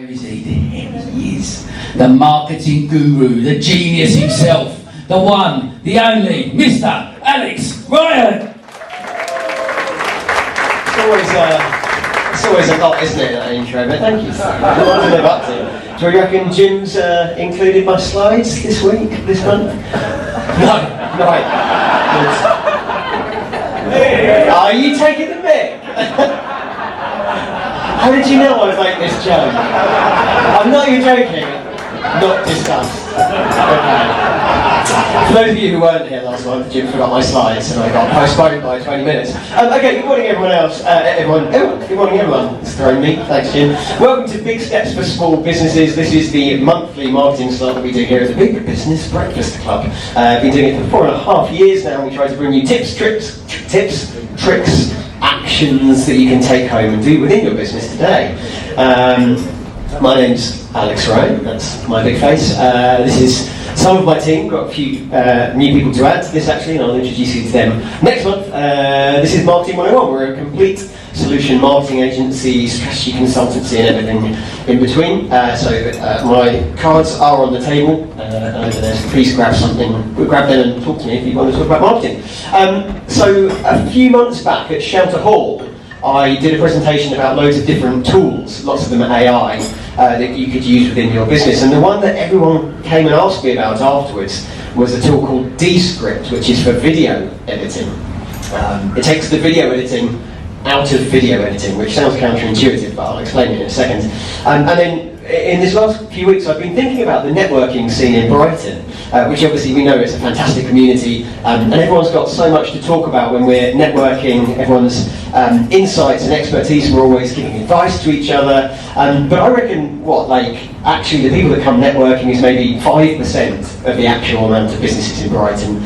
is he? There he is. The marketing guru, the genius himself, the one, the only, Mr. Alex Ryan. It's always a lot, isn't it, that intro, but thank you. What to live up to. Do you reckon Jim's included my slides this week, this month? No, right. Are you taking the mick? How did you know I would make this joke? I'm not even joking. Not discussed. Okay. For those of you who weren't here last month, Jim forgot my slides and I got postponed by 20 minutes. Okay, good morning everyone else. Good morning everyone. It's thrown me. Thanks, Jim. Welcome to Big Steps for Small Businesses. This is the monthly marketing slot that we do here at the Big Business Breakfast Club. Been doing it for 4.5 years now. We try to bring you tips, tricks, actions that you can take home and do within your business today. My name's Alex Ryan, that's my big face. This is some of my team, got a few new people to add to this actually, and I'll introduce you to them next month. This is Marketing 101, we're a complete solution marketing agency, strategy consultancy and everything in between. My cards are on the table over there, so please grab something, grab them and talk to me if you want to talk about marketing. So a few months back at Shelter Hall, I did a presentation about loads of different tools, lots of them are AI, that you could use within your business. And the one that everyone came and asked me about afterwards was a tool called Descript, which is for video editing. It takes the video editing out of video editing, which sounds counterintuitive, but I'll explain it in a second. And then in this last few weeks, I've been thinking about the networking scene in Brighton, which obviously we know is a fantastic community, and everyone's got so much to talk about when we're networking. Everyone's insights and expertise, we're always giving advice to each other. But I reckon, actually the people that come networking is maybe 5% of the actual amount of businesses in Brighton.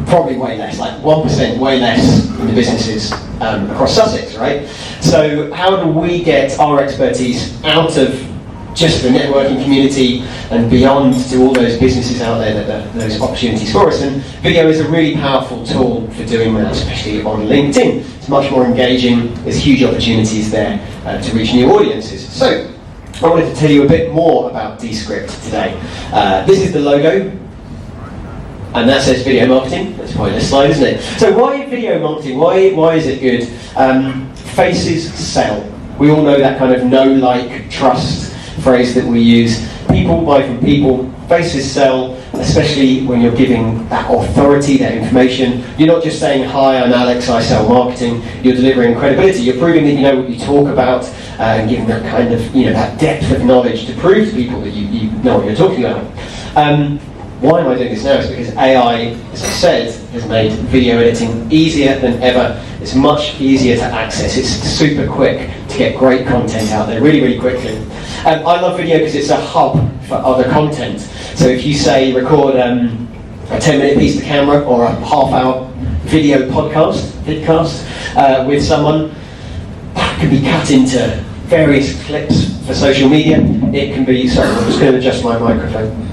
Probably way less, like 1%, way less than the businesses across Sussex, right? So how do we get our expertise out of just the networking community and beyond to all those businesses out there that those opportunities for us? And video is a really powerful tool for doing that, especially on LinkedIn. It's much more engaging, there's huge opportunities there to reach new audiences. So I wanted to tell you a bit more about Descript today. This is the logo, and that says video marketing. That's probably this slide, isn't it? So why video marketing? Why is it good? Faces sell. We all know that kind of know, like, trust phrase that we use. People buy from people, faces sell, especially when you're giving that authority, that information. You're not just saying, hi, I'm Alex, I sell marketing. You're delivering credibility. You're proving that you know what you talk about, and giving that kind of, that depth of knowledge to prove to people that you know what you're talking about. Why am I doing this now? It's because AI, as I said, has made video editing easier than ever. It's much easier to access. It's super quick to get great content out there really, really quickly. I love video because it's a hub for other content. So if you say record a 10-minute piece to camera or a half-hour video vidcast with someone, that can be cut into various clips for social media. It can be, sorry, I'm just going to adjust my microphone.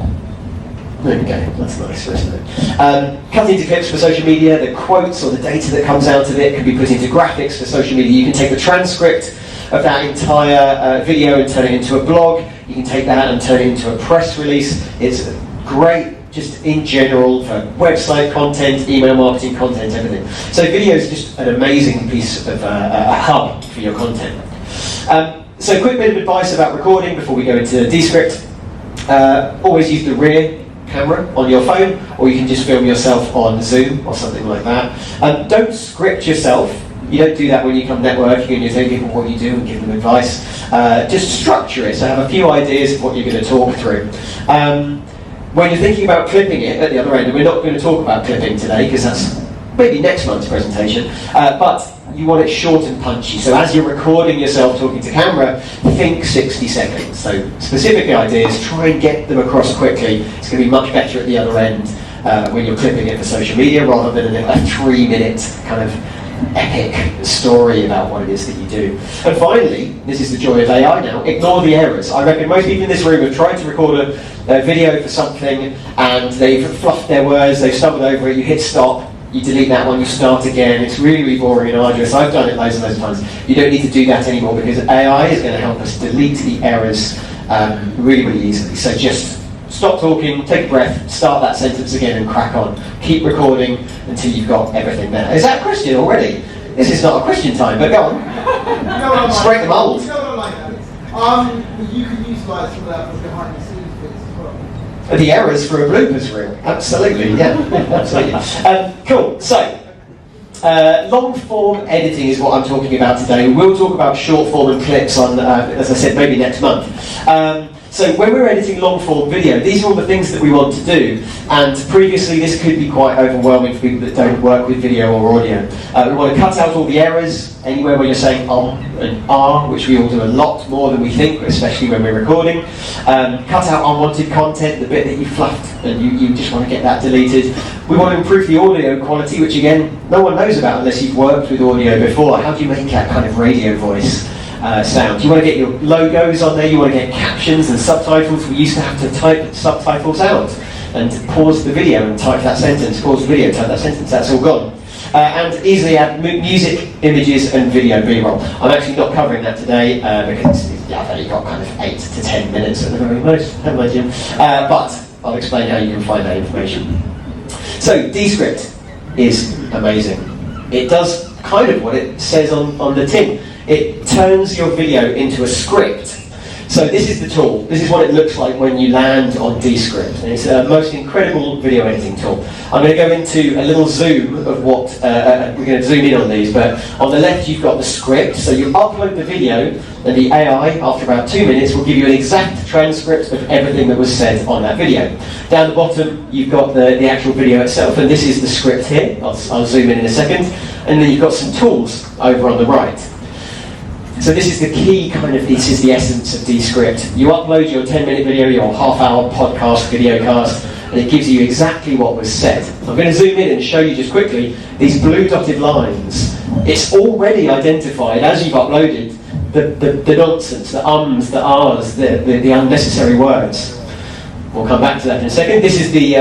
There we go, that's nice, isn't it? Cut into clips for social media, the quotes or the data that comes out of it can be put into graphics for social media. You can take the transcript of that entire video and turn it into a blog. You can take that and turn it into a press release. It's great just in general for website content, email marketing content, everything. So video is just an amazing piece of a hub for your content. So a quick bit of advice about recording before we go into Descript. Always use the rear camera on your phone, or you can just film yourself on Zoom or something like that. Don't script yourself. You don't do that when you come networking and you're telling people what you do and give them advice. Just structure it, so have a few ideas of what you're going to talk through. When you're thinking about clipping it at the other end, and we're not going to talk about clipping today because that's maybe next month's presentation, but you want it short and punchy. So as you're recording yourself talking to camera, think 60 seconds. So specific ideas, try and get them across quickly. It's going to be much better at the other end when you're clipping it for social media rather than a 3-minute kind of epic story about what it is that you do. And finally, this is the joy of AI now, ignore the errors. I reckon most people in this room have tried to record a video for something and they've fluffed their words, they've stumbled over it, you hit stop, you delete that one, you start again. It's really, really boring and arduous. I've done it loads and loads of times. You don't need to do that anymore because AI is going to help us delete the errors really, really easily. So just stop talking, take a breath, start that sentence again and crack on. Keep recording until you've got everything there. Is that a question already? This is not a question time, but go on. Let's break the mould. You can utilise some of that for behind the scenes bits as well. The errors for a bloopers reel. Absolutely, yeah. Absolutely. Cool. So, long form editing is what I'm talking about today. We'll talk about short form and clips on, as I said, maybe next month. So when we're editing long form video, these are all the things that we want to do. And previously this could be quite overwhelming for people that don't work with video or audio. We want to cut out all the errors, anywhere where you're saying and are, which we all do a lot more than we think, especially when we're recording. Cut out unwanted content, the bit that you fluffed and you just want to get that deleted. We want to improve the audio quality, which again, no one knows about unless you've worked with audio before. How do you make that kind of radio voice sound? You want to get your logos on there, you want to get captions and subtitles. We used to have to type subtitles out and pause the video and type that sentence, pause the video, type that sentence, that's all gone. And easily add music, images and video B-roll. I'm actually not covering that today because I've only got kind of 8 to 10 minutes at the very most, haven't I, Jim? But I'll explain how you can find that information. So, Descript is amazing. It does kind of what it says on the tin. It turns your video into a script. So this is the tool. This is what it looks like when you land on Descript. And it's the most incredible video editing tool. I'm going to go into a little zoom of what, we're going to zoom in on these, but on the left you've got the script. So you upload the video and the AI, after about 2 minutes, will give you an exact transcript of everything that was said on that video. Down the bottom you've got the actual video itself, and this is the script here. I'll zoom in a second. And then you've got some tools over on the right. So this is the key this is the essence of Descript. You upload your 10-minute video, your half-hour podcast, videocast, and it gives you exactly what was said. I'm going to zoom in and show you just quickly these blue dotted lines. It's already identified as you've uploaded the nonsense, the ums, the ahs, the unnecessary words. We'll come back to that in a second. This is the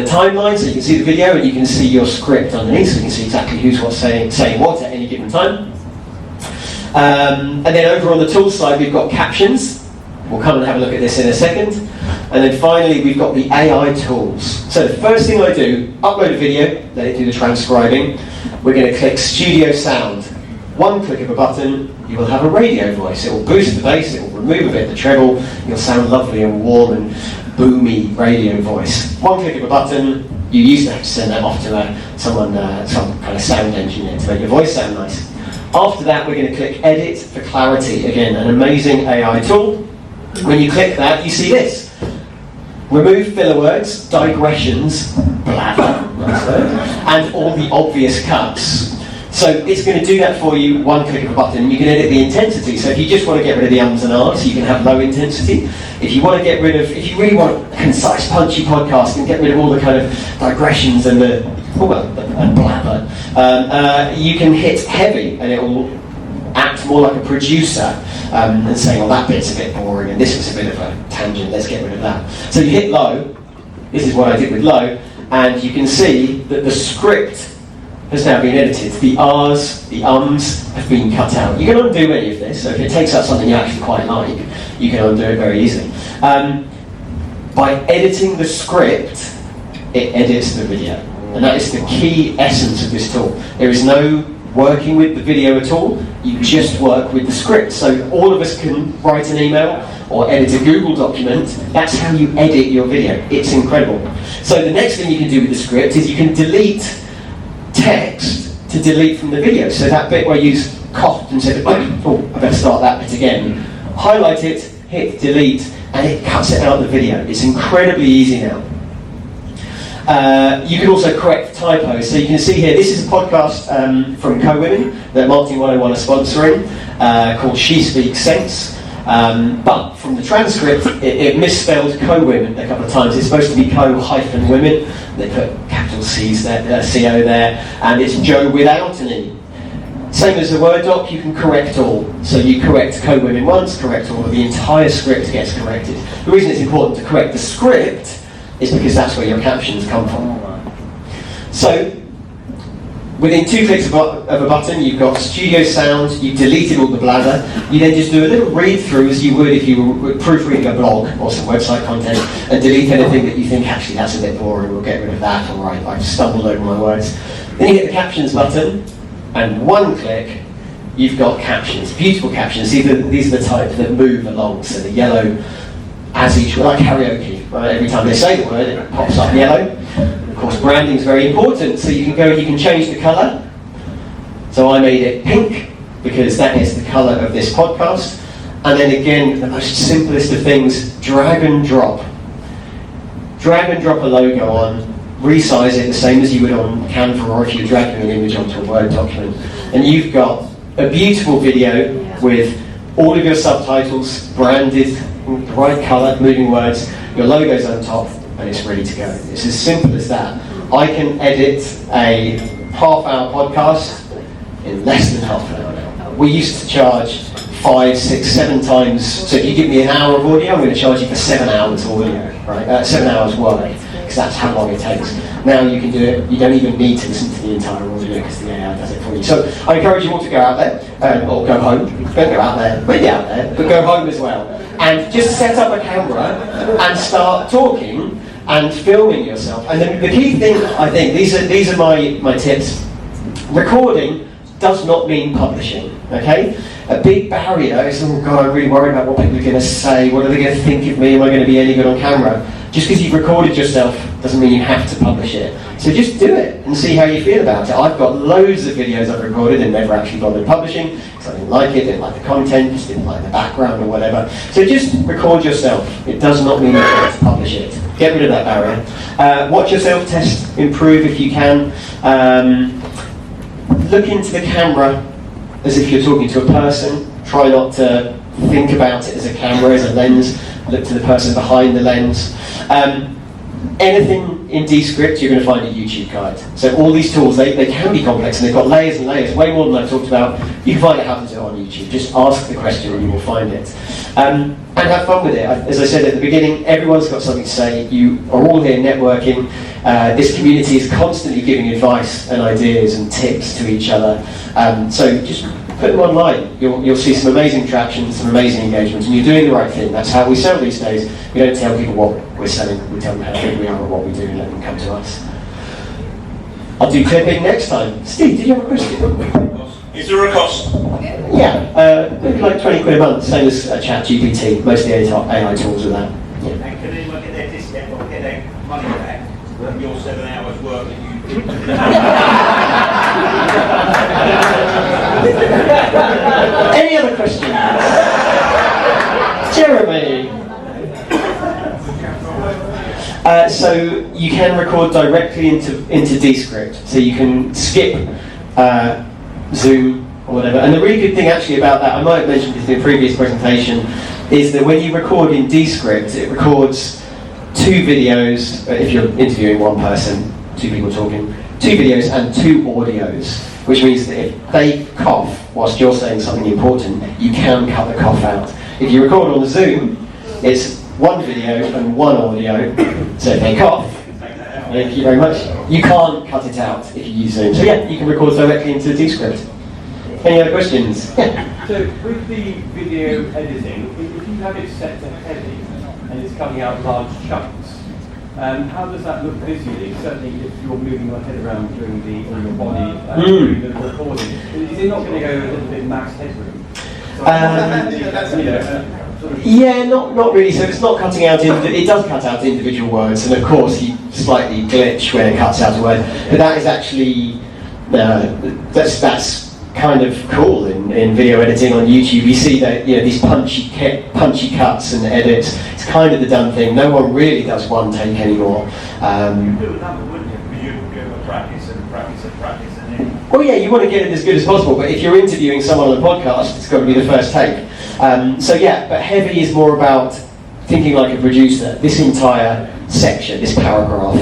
timeline, so you can see the video and you can see your script underneath, so you can see exactly who's saying what at any given time. And then over on the tools side we've got captions. We'll come and have a look at this in a second. And then finally we've got the AI tools. So the first thing I do, upload a video, let it do the transcribing. We're going to click Studio Sound. One click of a button, you will have a radio voice. It will boost the bass, it will remove a bit the treble, you'll sound lovely and warm and boomy radio voice. One click of a button, you used to have to send that off to some kind of sound engineer to make your voice sound nice. After that, we're going to click Edit for clarity. Again, an amazing AI tool. When you click that, you see this. Remove filler words, digressions, blather, and all the obvious cuts. So it's going to do that for you, one click of a button. You can edit the intensity. So if you just want to get rid of the ums and ahs, you can have low intensity. If you want to get rid of, if you really want a concise, punchy podcast and get rid of all the kind of digressions and and blather, you can hit heavy and it will act more like a producer and saying, well, that bit's a bit boring and this was a bit of a tangent, let's get rid of that. So you hit low, this is what I did with low, and you can see that the script has now been edited. The ahs, the ums have been cut out. You can undo any of this, so if it takes out something you actually quite like, you can undo it very easily. By editing the script, it edits the video. And that is the key essence of this tool. There is no working with the video at all, you just work with the script. So all of us can write an email or edit a Google document. That's how you edit your video. It's incredible. So the next thing you can do with the script is you can delete text to delete from the video. So that bit where you coughed and said, oh, I better start that bit again. Highlight it, hit delete, and it cuts it out of the video. It's incredibly easy now. You can also correct typos. So you can see here, this is a podcast from Co-Women that Marketing 101 are sponsoring, called She Speaks Sense. But from the transcript, it misspelled Co-Women a couple of times. It's supposed to be Co-Women. They put capital C's there, CO there, and it's Joe without an E. Same as the Word doc, you can correct all. So you correct Co-Women once, correct all, the entire script gets corrected. The reason it's important to correct the script is because that's where your captions come from. So, Within 2 clicks of a button, you've got studio sound, you've deleted all the blather. You then just do a little read through as you would if you were proofreading a blog or some website content, and delete anything that you think, actually that's a bit boring, we'll get rid of that, or I've stumbled over my words. Then you hit the captions button, and 1 click, you've got captions, beautiful captions. These are the type that move along, so the yellow as each word, like karaoke, right? Every time they say the word, it pops up yellow. Of course, branding is very important, so you can change the colour. So I made it pink, because that is the colour of this podcast. And then again, the most simplest of things, drag and drop. Drag and drop a logo on, resize it the same as you would on Canva, or if you're dragging an image onto a Word document. And you've got a beautiful video with all of your subtitles branded, the right colour, moving words, your logo's on top, and it's ready to go. It's as simple as that. I can edit a half-hour podcast in less than half an hour now. We used to charge 5, 6, 7 times. So if you give me an hour of audio, I'm going to charge you for 7 hours audio, right? 7 hours work, because that's how long it takes. Now you can do it. You don't even need to listen to the entire audio because the AI does it for you. So I encourage you all to go out there, or go home. Don't go out there, maybe out there, but go home as well. And just set up a camera and start talking and filming yourself. And the key thing, I think, these are my tips. Recording does not mean publishing, okay? A big barrier is, oh God, I'm really worried about what people are going to say. What are they going to think of me? Am I going to be any good on camera? Just because you've recorded yourself doesn't mean you have to publish it. So just do it and see how you feel about it. I've got loads of videos I've recorded and never actually bothered publishing because I didn't like it, didn't like the content, just didn't like the background or whatever. So just record yourself. It does not mean you have to publish it. Get rid of that barrier. Watch yourself, test, improve if you can. Look into the camera as if you're talking to a person. Try not to think about it as a camera, as a lens. Look to the person behind the lens. Anything in Descript, you're going to find a YouTube guide. So all these tools, they can be complex, and they've got layers and layers, way more than I've talked about. You can find out how to do it on YouTube. Just ask the question and you will find it. And have fun with it. As I said at the beginning, everyone's got something to say. You are all here networking. This community is constantly giving advice and ideas and tips to each other. So just put them online. You'll see some amazing traction, some amazing engagements, and you're doing the right thing. That's how we sell these days. We don't tell people what we're selling, we tell them how good we are at what we do and let them come to us. I'll do clipping next time. Steve, did you have a question? Is there a cost? Yeah, maybe like 20 quid a month, same as ChatGPT. Most of the AI tools are that. Yeah. And can anyone get their discount or get their money back from your 7 hours work that you did? Any other questions? Jeremy? So you can record directly into Descript. So you can skip Zoom or whatever. And the really good thing actually about that, I might have mentioned this in a previous presentation, is that when you record in Descript, it records 2 videos, if you're interviewing one person, 2 people talking, 2 videos and 2 audios, which means that if they cough whilst you're saying something important, you can cut the cough out. If you record on the Zoom, it's 1 video and 1 audio, so if they cough, thank you very much, you can't cut it out if you use Zoom. So yeah, you can record directly into Descript. Any other questions? Yeah. So with the video editing, if you have it set to heavy and it's coming out large chunks, how does that look visually? Certainly if you're moving your head around during your body during the recording, is it not going to go a little bit max headroom? Yeah, not really. So it's not cutting out, it does cut out individual words, and of course you slightly glitch when it cuts out a word, but that is actually, that's kind of cool in video editing on YouTube. You see that, these punchy cuts and edits. It's kind of the done thing. No one really does one take anymore. You do another, wouldn't you? You'd go to practice and practice and practice and then... Well, yeah, you want to get it as good as possible, but if you're interviewing someone on a podcast, it's got to be the first take. So yeah, but heavy is more about thinking like a producer. This entire section, this paragraph,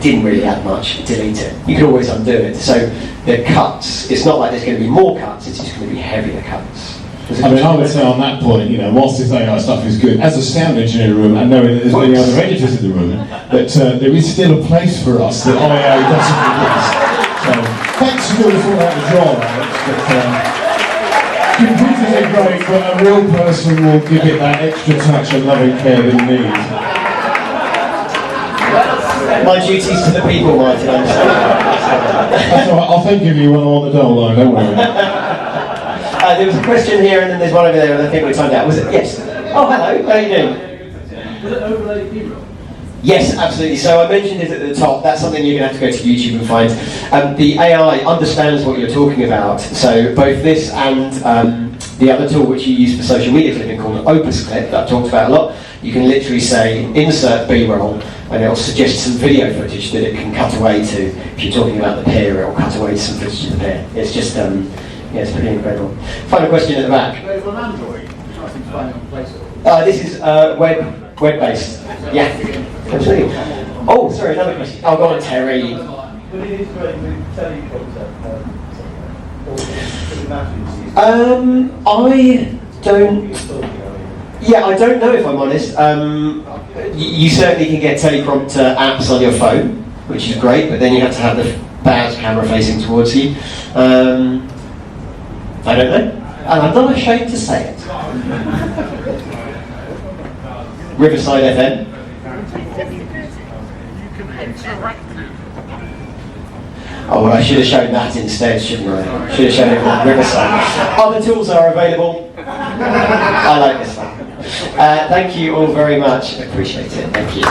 didn't really add much, delete it. You can always undo it. So the cuts, it's not like there's going to be more cuts, it's just going to be heavier cuts. I mean, I would say on that point, whilst this AI stuff is good, as a sound engineer in the room, and knowing that there's many other editors in the room, that there is still a place for us that AI doesn't replace. So thanks for doing all out the job, Alex. Computers are great, but a real person will give it that extra touch of loving care that you need. My duties to the people, Martin, I'm sorry. That's all right, I'll think of you when I'm on the dole line, don't worry. There was a question here and then there's one over there and I think we timed out. Was it? Yes. Oh, hello, how are you doing? Will it overlay B-roll? Yes, absolutely. So I mentioned it at the top. That's something you're going to have to go to YouTube and find. The AI understands what you're talking about. So both this and the other tool which you use for social media clipping called Opus Clip that I've talked about a lot, you can literally say insert B-roll and it'll suggest some video footage that it can cut away to. If you're talking about the pier, it'll cut away to some footage of the pier. It's just, yeah, it's pretty incredible. Final question at the back. Available on Android? Nothing's fine on Play Store. This is web-based. Yeah, absolutely. Oh, sorry, another question. Oh, go on, Terry. Will it integrate with telecontact? I don't. Yeah, I don't know if I'm honest. You certainly can get teleprompter apps on your phone, which is great, but then you have to have the bad camera facing towards you. I don't know. And I'm not ashamed to say it. Riverside FM. Oh, well, I should have shown that instead, shouldn't I? Should have shown it on Riverside. Other tools are available. I like this one. Thank you all very much. Appreciate it. Thank you.